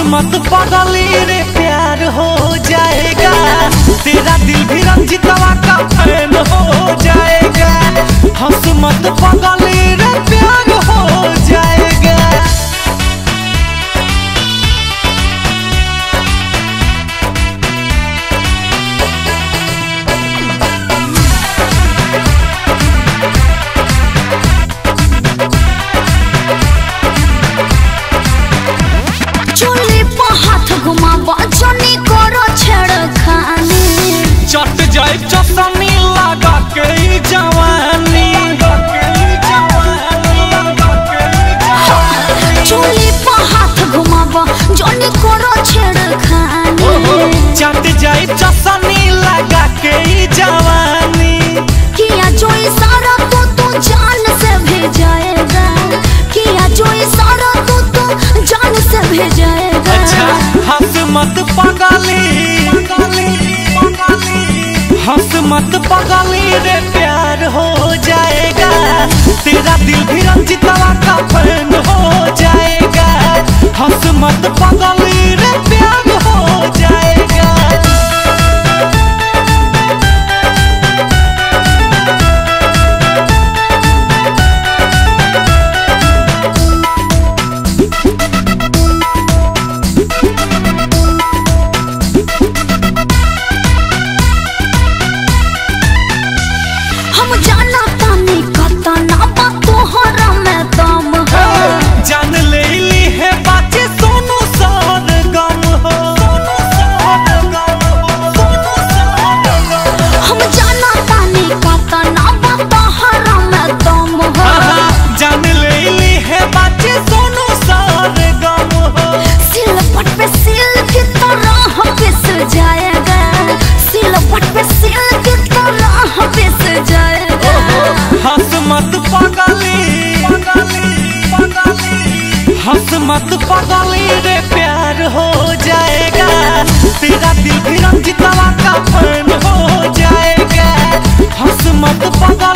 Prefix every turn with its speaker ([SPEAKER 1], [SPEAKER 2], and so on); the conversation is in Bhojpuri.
[SPEAKER 1] मत पगली रे प्यार हो जाएगा, तेरा दिल भी रंजितवा का फैन हो जाएगा। हंस मत पगली रे प्यार हो जाएगा। चट जाए चसनी लगा के जवानी,
[SPEAKER 2] चोली पर हाथ घुमावा जोनी करो छेड़खानी।
[SPEAKER 1] चट जाए चसनी लगा के जवानी,
[SPEAKER 2] किया जो इशारा तो जान से भेजाएगा, किया जो इशारा तो जान से भेजाएगा।
[SPEAKER 1] अच्छा हंस मत पगली, हंस मत पगली रे प्यार हो जाएगा, तेरा दिल भी रंजितवा का फैन हो जाएगा। हंस मत पगली रे प्यार हो जाएगा। जान ले ली है बाचे सोनू सरगम हो,
[SPEAKER 2] हम जाना तानी का तना बतहरा में दम हो।
[SPEAKER 1] जान ले ली है बाचे सोनू सरगम हो।
[SPEAKER 2] सिलपट पे सिल की तरह पिस जाएगा, सिलपट पे सिल की तरह पिस जाएगा।
[SPEAKER 1] हंस मत पगली, हंस मत पगली रे प्यार हो जाएगा, तेरा दिल भी रंजितवा का फैन हो जाएगा। हंस मत पगली।